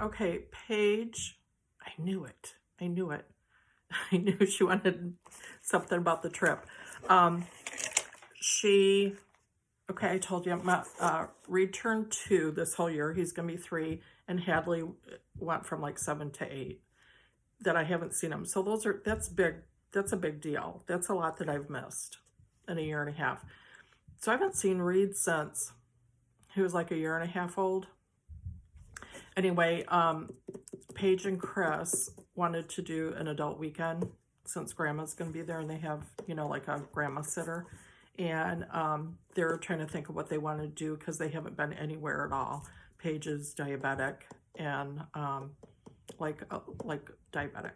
Okay, Paige, I knew it. I knew it. I knew she wanted something about the trip. She, okay, I told you, Reed turned 2 this whole year. He's going to be 3, and Hadley went from like 7 to 8 that I haven't seen him. So that's big. That's a big deal. That's a lot that I've missed in a year and a half. So I haven't seen Reed since he was like a year and a half old. Anyway, Paige and Chris wanted to do an adult weekend since Grandma's going to be there, and they have, like a grandma sitter. And they're trying to think of what they want to do because they haven't been anywhere at all. Paige is diabetic and like diabetic,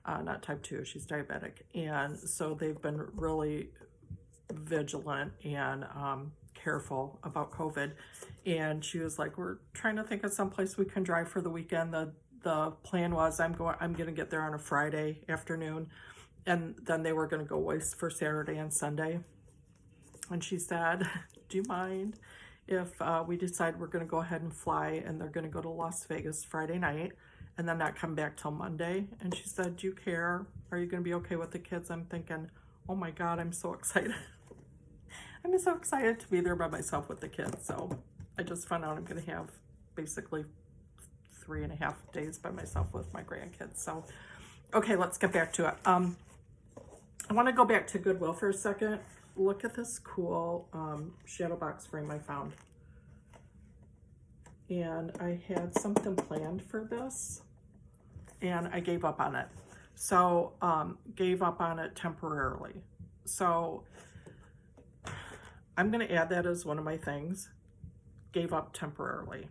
not type 2. She's diabetic, and so they've been really vigilant and careful about COVID. And she was like, we're trying to think of someplace we can drive for the weekend. The plan was I'm going to get there on a Friday afternoon, and then they were going to go west for Saturday and Sunday. And she said, do you mind if we decide we're going to go ahead and fly, and they're going to go to Las Vegas Friday night and then not come back till Monday? And she said, do you care? Are you going to be okay with the kids? I'm thinking, oh my God, I'm so excited. I'm so excited to be there by myself with the kids. So I just found out I'm going to have basically 3.5 days by myself with my grandkids. So, okay, let's get back to it. I want to go back to Goodwill for a second. Look at this cool shadow box frame I found. And I had something planned for this, and I gave up on it. So, gave up on it temporarily. So, I'm going to add that as one of my things. Gave up temporarily.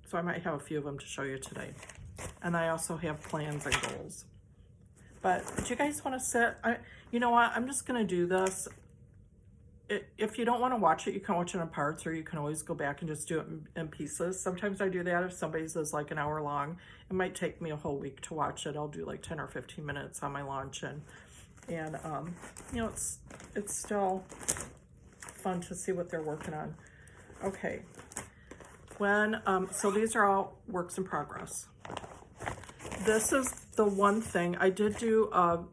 So I might have a few of them to show you today. And I also have plans and goals. But do you guys want to sit? You know what? I'm just going to do this. If you don't want to watch it, you can watch it in parts, or you can always go back and just do it in pieces. Sometimes I do that if somebody's is like an hour long. It might take me a whole week to watch it. I'll do like 10 or 15 minutes on my lunch, and it's still fun to see what they're working on. Okay. So these are all works in progress. This is the one thing I did do a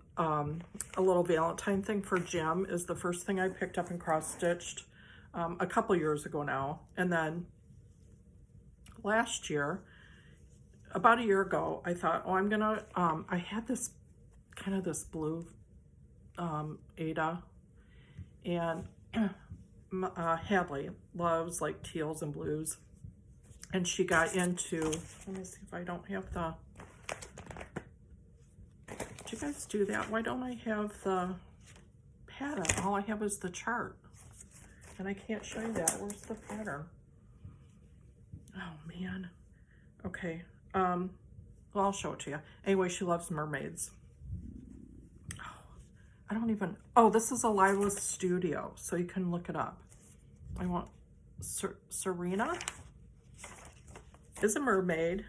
little Valentine thing for Jim. Is the first thing I picked up and cross stitched a couple years ago now, and then last year, about a year ago, I thought, oh, I'm gonna. I had this blue Ada, and Hadley loves like teals and blues. And she got into, let me see if I don't have the, did you guys do that? Why don't I have the pattern? All I have is the chart. And I can't show you that. Where's the pattern? Oh, man. Okay. Well, I'll show it to you. Anyway, she loves mermaids. Oh, this is a Lila's Studio, so you can look it up. I want Serena is a mermaid.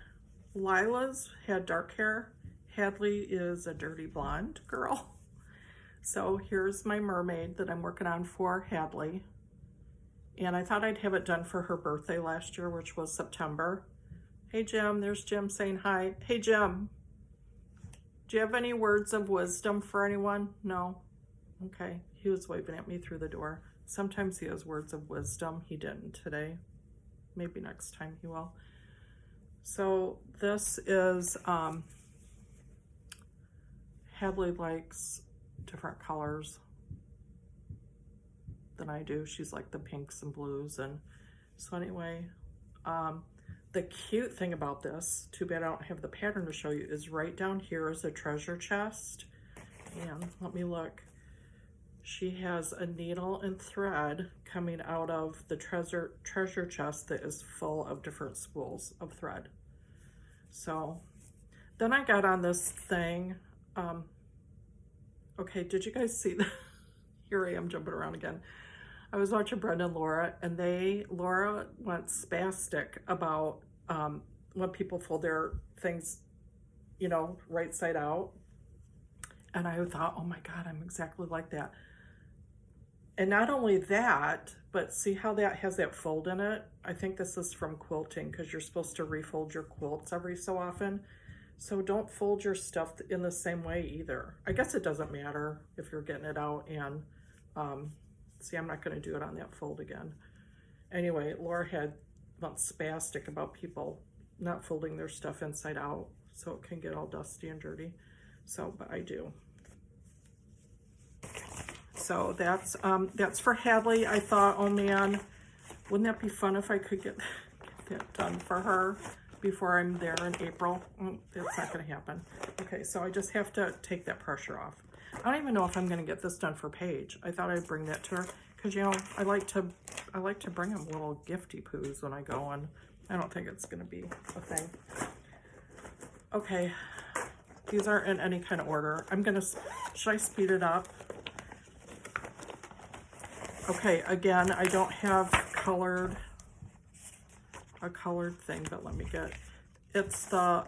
Lila's had dark hair. Hadley is a dirty blonde girl. So here's my mermaid that I'm working on for Hadley. And I thought I'd have it done for her birthday last year, which was September. Hey, Jim. There's Jim saying hi. Hey, Jim. Do you have any words of wisdom for anyone? No? Okay. He was waving at me through the door. Sometimes he has words of wisdom. He didn't today. Maybe next time he will. So this is, Hadley likes different colors than I do. She's like the pinks and blues. And so anyway, the cute thing about this, too bad I don't have the pattern to show you, is right down here is a treasure chest. And let me look. She has a needle and thread coming out of the treasure chest that is full of different spools of thread. So then I got on this thing. Okay, did you guys see that? Here I am jumping around again. I was watching Brenda and Laura, and Laura went spastic about when people fold their things, right side out. And I thought, oh my God, I'm exactly like that. And not only that, but see how that has that fold in it? I think this is from quilting because you're supposed to refold your quilts every so often. So don't fold your stuff in the same way either. I guess it doesn't matter if you're getting it out and, see, I'm not gonna do it on that fold again. Anyway, Laura went spastic about people not folding their stuff inside out so it can get all dusty and dirty. So, but I do. So that's for Hadley. I thought, oh man, wouldn't that be fun if I could get that done for her before I'm there in April? That's not gonna happen. Okay, so I just have to take that pressure off. I don't even know if I'm gonna get this done for Paige. I thought I'd bring that to her because, you know, I like to bring them little gifty poos when I go, and I don't think it's gonna be a thing. Okay, these aren't in any kind of order. Should I speed it up? Okay, again, I don't have a colored thing, but let me get, it's the,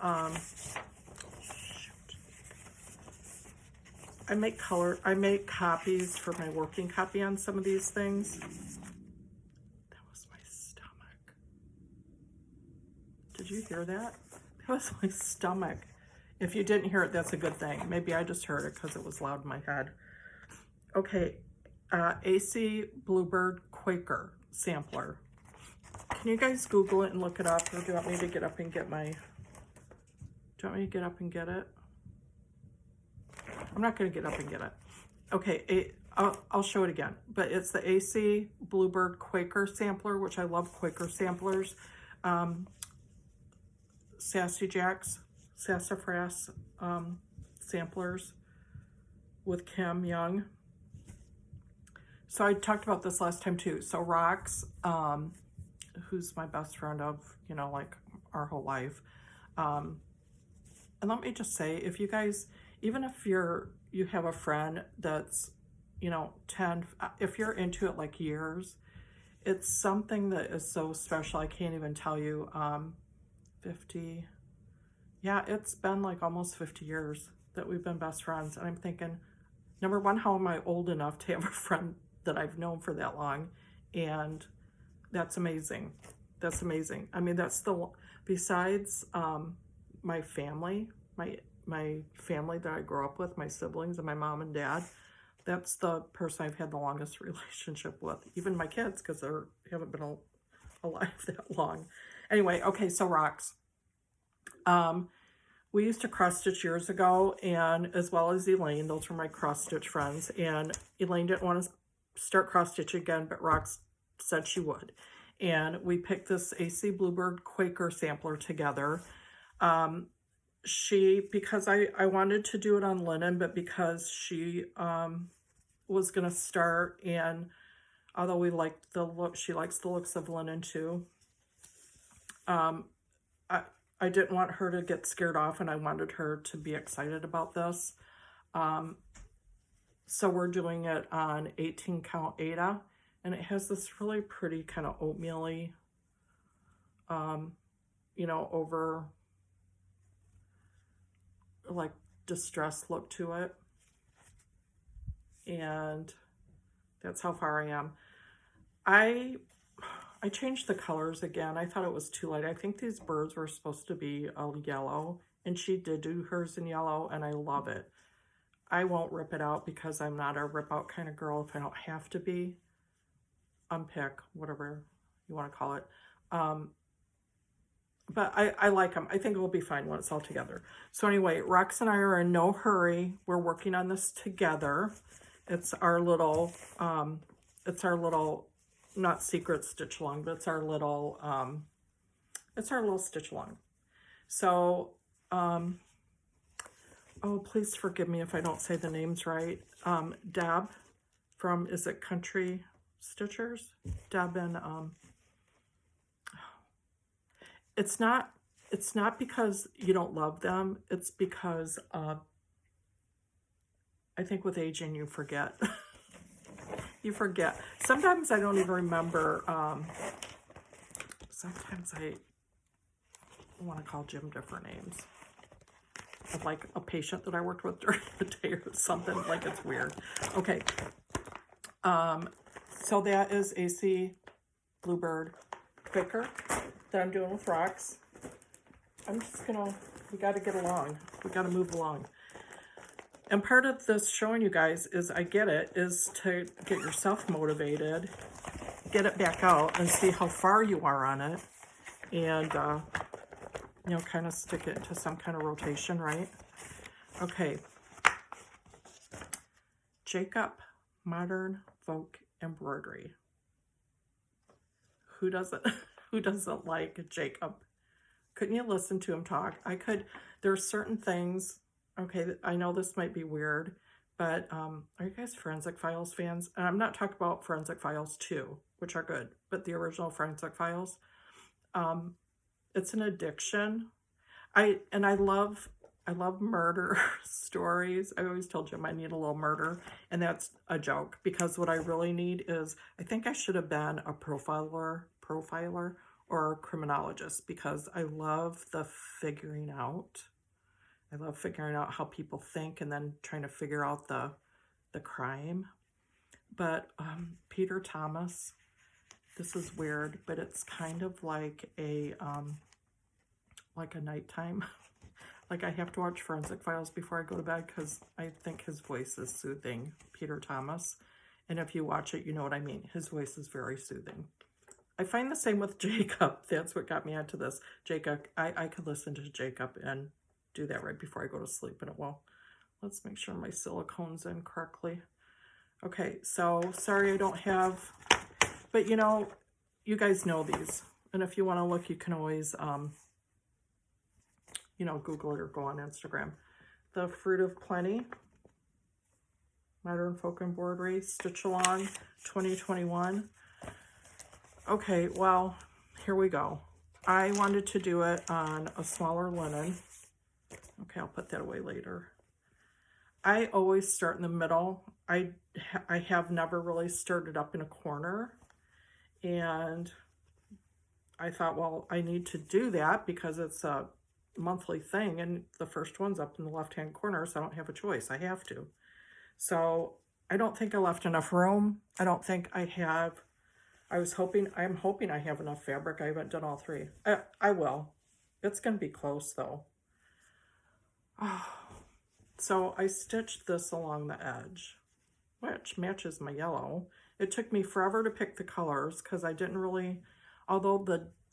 shoot. I make copies for my working copy on some of these things. That was my stomach. Did you hear that? That was my stomach. If you didn't hear it, that's a good thing. Maybe I just heard it because it was loud in my head. Okay. AC Bluebird Quaker sampler. Can you guys Google it and look it up, or do you want me to get up and get it? I'm not going to get up and get it. Okay, I'll show it again. But it's the AC Bluebird Quaker sampler, which I love Quaker samplers. Sassy Jacks, Sassafras samplers with Kim Young. So I talked about this last time too. So Rox, who's my best friend of, you know, like our whole life. And let me just say, if you guys, even if you have a friend that's, you know, 10, if you're into it like years, it's something that is so special. I can't even tell you, 50, yeah, it's been like almost 50 years that we've been best friends. And I'm thinking, number one, how am I old enough to have a friend that I've known for that long? And that's amazing. That's amazing. I mean, besides my family, my family that I grew up with, my siblings and my mom and dad, that's the person I've had the longest relationship with. Even my kids, because they haven't been alive that long. Anyway, okay, so Rox. We used to cross stitch years ago, and as well as Elaine, those were my cross stitch friends. And Elaine didn't want to start cross stitch again, but Rox said she would. And we picked this AC Bluebird Quaker sampler together. Because I wanted to do it on linen, but because she was going to start, and although we liked the look, she likes the looks of linen too. I didn't want her to get scared off, and I wanted her to be excited about this. So we're doing it on 18 count Aida, and it has this really pretty kind of oatmeal-y, you know, over like distressed look to it. And that's how far I am. I changed the colors again. I thought it was too light. I think these birds were supposed to be a yellow, and she did do hers in yellow, and I love it. I won't rip it out because I'm not a rip out kind of girl if I don't have to be. Unpick, whatever you want to call it. But I like them. I think it will be fine when it's all together. So anyway, Rox and I are in no hurry. We're working on this together. It's our little, not secret stitch along, but it's our little stitch along. So, oh, please forgive me if I don't say the names right. Deb from, is it Country Stitchers? Deb and, it's not because you don't love them. It's because, I think with aging, you forget. You forget. Sometimes I don't even remember. Sometimes I want to call Jim different names. Of like a patient that I worked with during the day or something. Like, it's weird. Okay. So that is AC Bluebird Quicker that I'm doing with rocks. I'm just gonna, we gotta get along. We gotta move along. And part of this showing you guys is I get it, is to get yourself motivated, get it back out and see how far you are on it. And, you know, kind of stick it into some kind of rotation, right? Okay. Jacob Modern Folk Embroidery. Who doesn't like Jacob? Couldn't you listen to him talk? I could. There are certain things, okay, I know this might be weird, but are you guys Forensic Files fans? And I'm not talking about Forensic Files 2, which are good, but the original Forensic Files. It's an addiction. I love murder stories. I always told Jim I need a little murder, and that's a joke, because what I really need is, I think I should have been a profiler or a criminologist, because I love the figuring out. I love figuring out how people think and then trying to figure out the crime. But Peter Thomas, this is weird, but it's kind of like a nighttime. Like, I have to watch Forensic Files before I go to bed because I think his voice is soothing, Peter Thomas. And if you watch it, you know what I mean. His voice is very soothing. I find the same with Jacob. That's what got me into this. Jacob, I could listen to Jacob and do that right before I go to sleep, and it will. Let's make sure my silicone's in correctly. Okay, so sorry I don't have, but you know, you guys know these. And if you want to look, you can always, you know, Google it or go on Instagram. The Fruit of Plenty, Modern Folk Embroidery, Stitch Along 2021. Okay, well, here we go. I wanted to do it on a smaller linen. Okay, I'll put that away later. I always start in the middle. I have never really started up in a corner. And I thought, well, I need to do that because it's a monthly thing, and the first one's up in the left-hand corner, so I don't have a choice. I have to. So I don't think I left enough room. I don't think I have. I'm hoping I have enough fabric. I haven't done all three. I will. It's going to be close, though. So I stitched this along the edge, which matches my yellow. It took me forever to pick the colors because I didn't really, although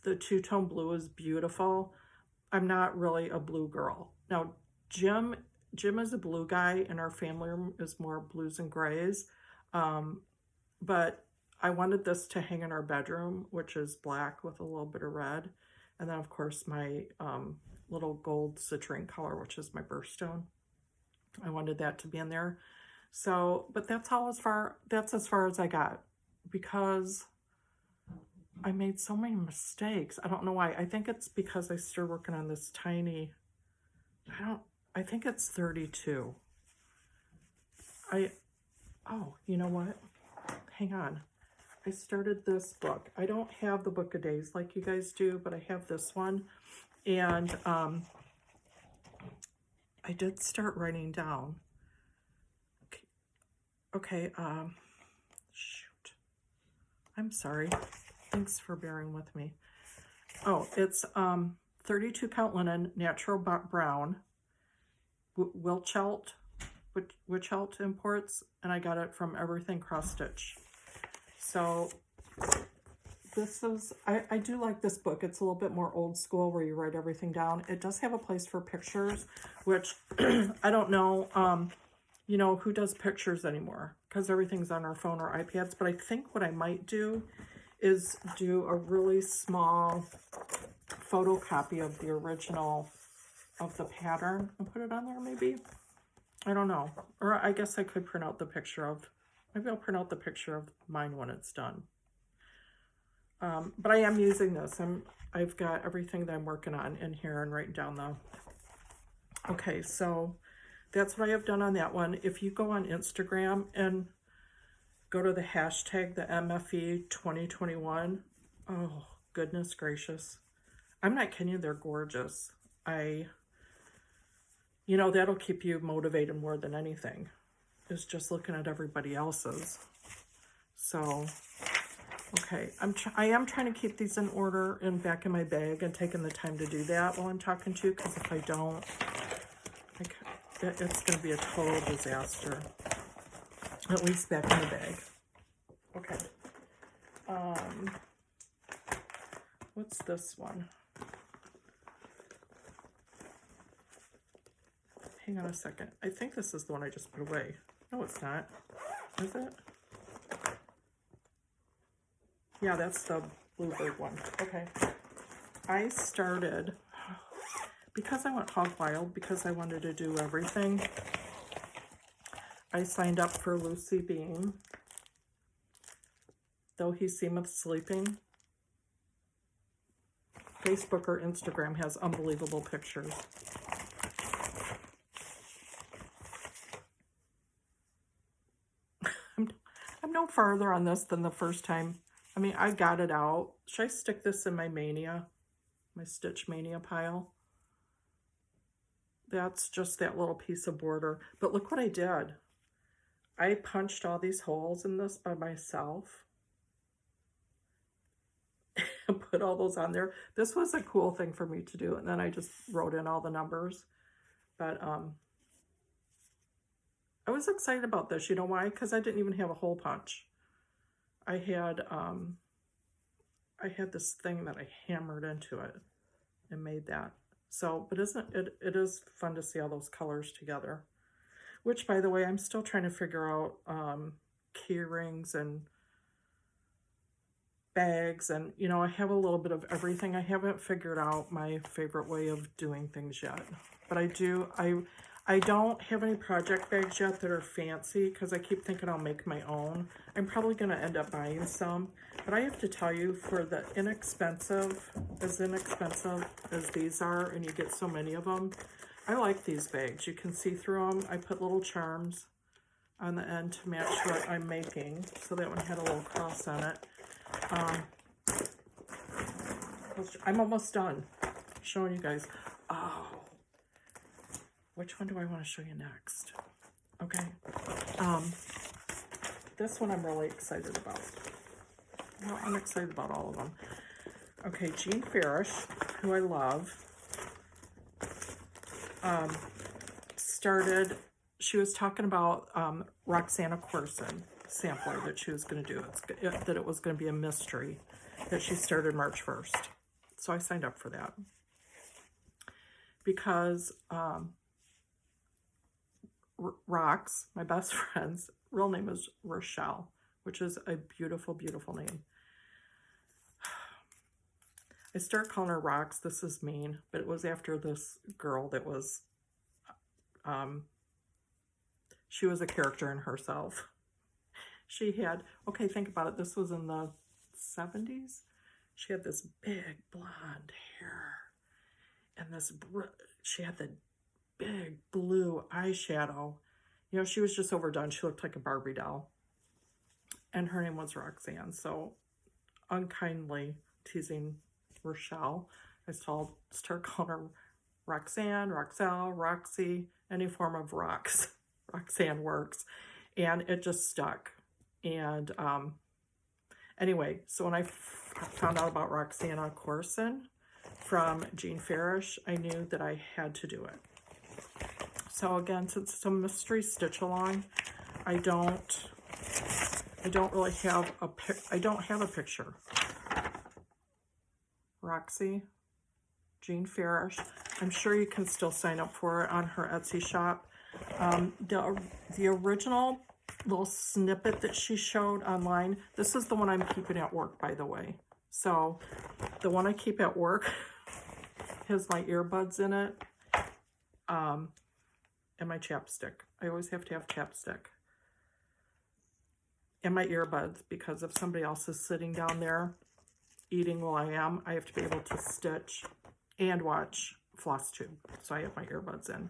the two-tone blue is beautiful, I'm not really a blue girl. Now, Jim is a blue guy, and our family is more blues and grays. But I wanted this to hang in our bedroom, which is black with a little bit of red. And then, of course, my little gold citrine color, which is my birthstone. I wanted that to be in there. So, but that's as far as I got, because I made so many mistakes. I don't know why. I think it's because I started working on this tiny, I think it's 32. Oh, you know what? Hang on. I started this book. I don't have the Book of Days like you guys do, but I have this one. And I did start writing down. Okay, shoot. I'm sorry. Thanks for bearing with me. Oh, it's 32 count linen, natural brown, Wilchelt imports, and I got it from Everything Cross Stitch. So this is, I do like this book. It's a little bit more old school where you write everything down. It does have a place for pictures, which I don't know, you know, who does pictures anymore because everything's on our phone or iPads. But I think what I might do is do a really small photocopy of the original of the pattern and put it on there maybe. I don't know. Or I guess I could print out the picture of, maybe I'll print out the picture of mine when it's done. But I am using this. I've got everything that I'm working on in here and writing down though. Okay, so that's what I have done on that one. If you go on Instagram and go to the hashtag, the MFE 2021, oh, goodness gracious. I'm not kidding you, they're gorgeous. You know, that'll keep you motivated more than anything, is just looking at everybody else's. So, okay, I am trying to keep these in order and back in my bag and taking the time to do that while I'm talking to you, because if I don't, it's going to be a total disaster. At least back in the bag. Okay. What's this one? Hang on a second. I think this is the one I just put away. No, it's not. Is it? Yeah, that's the bluebird one. Okay. I started, because I went hog wild, because I wanted to do everything, I signed up for Lucy Beam, Though He Seemeth Sleeping. Facebook or Instagram has unbelievable pictures. I'm no farther on this than the first time. I mean, I got it out. Should I stick this in my Mania, my Stitch Mania pile? That's just that little piece of border. But look what I did. I punched all these holes in this by myself. And put all those on there. This was a cool thing for me to do. And then I just wrote in all the numbers. But I was excited about this. You know why? Because I didn't even have a hole punch. I had this thing that I hammered into it and made that. So, but isn't it? It is fun to see all those colors together. Which, by the way, I'm still trying to figure out key rings and bags, and you know, I have a little bit of everything. I haven't figured out my favorite way of doing things yet, but I do. I don't have any project bags yet that are fancy because I keep thinking I'll make my own. I'm probably going to end up buying some, but I have to tell you, for the inexpensive as these are, and you get so many of them, I like these bags. You can see through them. I put little charms on the end to match what I'm making. So that one had a little cross on it. I'm almost done showing you guys. Oh, which one do I want to show you next? Okay. This one I'm really excited about. Well, I'm excited about all of them. Okay, Jean Farish, who I love, she was talking about Roxana Corson sampler that she was going to do. That it was going to be a mystery, that she started March 1st. So I signed up for that. Because Rox, my best friend's real name is Rochelle, which is a beautiful, beautiful name. I start calling her Rox. This is mean, but it was after this girl that was, she was a character in herself. She had, okay, think about it. This was in the 70s. She had this big blonde hair and she had the big blue eyeshadow. You know, she was just overdone. She looked like a Barbie doll. And her name was Roxanne. So unkindly teasing Rochelle, I start calling her Roxanne, Roxelle, Roxy, any form of Rox. Roxanne works. And it just stuck. And anyway, so when I found out about Roxana Corson from Jean Farish, I knew that I had to do it. So again, since it's a mystery stitch along, I don't really have I don't have a picture. Roxy, Jean Farish. I'm sure you can still sign up for it on her Etsy shop. The original little snippet that she showed online, this is the one I'm keeping at work, by the way. So the one I keep at work has my earbuds in it, and my chapstick. I always have to have chapstick. And my earbuds, because if somebody else is sitting down there eating while I am, I have to be able to stitch and watch Floss Tube. So I have my earbuds in.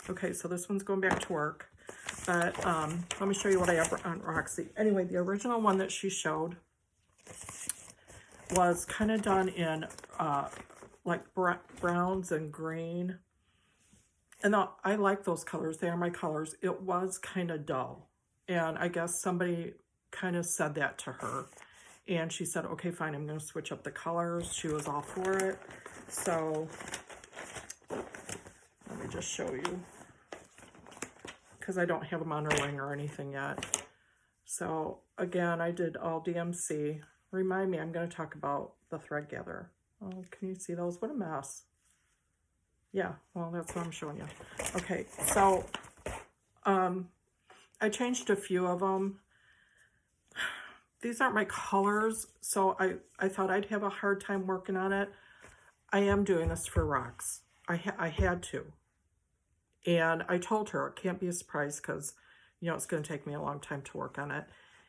Okay, so this one's going back to work. But let me show you what I have on Roxy. Anyway, the original one that she showed was kind of done in like browns and green. And I like those colors. They are my colors. It was kind of dull. And I guess somebody kind of said that to her. And she said, okay, fine, I'm going to switch up the colors. She was all for it. So let me just show you, because I don't have them on her wing or anything yet. So again, I did all DMC. Remind me, I'm going to talk about the thread gather. Oh, can you see those? What a mess. Yeah, well, that's what I'm showing you. Okay, so I changed a few of them. These aren't my colors, so I thought I'd have a hard time working on it. I am doing this for rocks. I had to. And I told her it can't be a surprise because, you know, it's going to take me a long time to work on it.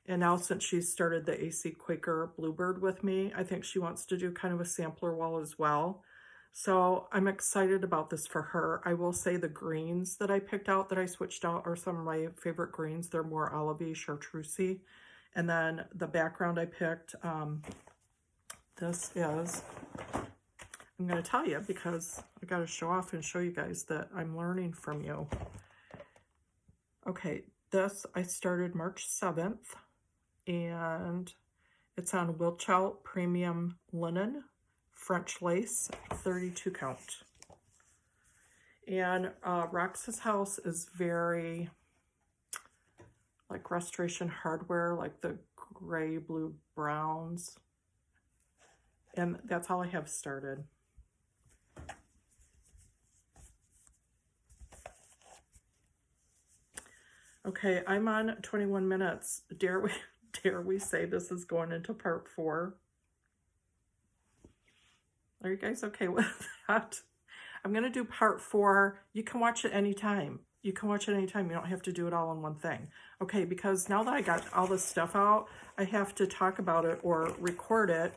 And now since she started the AC Quaker Bluebird with me, I think she wants to do kind of a sampler wall as well. So I'm excited about this for her. I will say the greens that I picked out, that I switched out, are some of my favorite greens. They're more olivey, chartreusey. And then the background I picked, this is, I'm going to tell you because I got to show off and show you guys that I'm learning from you. Okay, this I started March 7th, and it's on Wilchout Premium Linen, French Lace, 32 count. And Rox's house is very like Restoration Hardware, like the gray, blue, browns. And that's all I have started. Okay, I'm on 21 minutes. Dare we say this is going into part 4? Are you guys okay with that? I'm going to do part 4. You can watch it anytime. You can watch it anytime. You don't have to do it all in one thing. Okay, because now that I got all this stuff out, I have to talk about it or record it,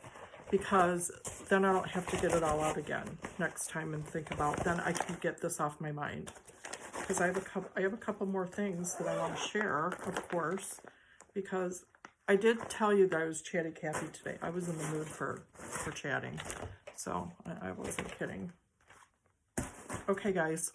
because then I don't have to get it all out again next time and think about, then I can get this off my mind. Because I have a couple more things that I want to share, of course, because I did tell you that I was chatty Cathy today. I was in the mood for chatting, so I wasn't kidding. Okay, guys.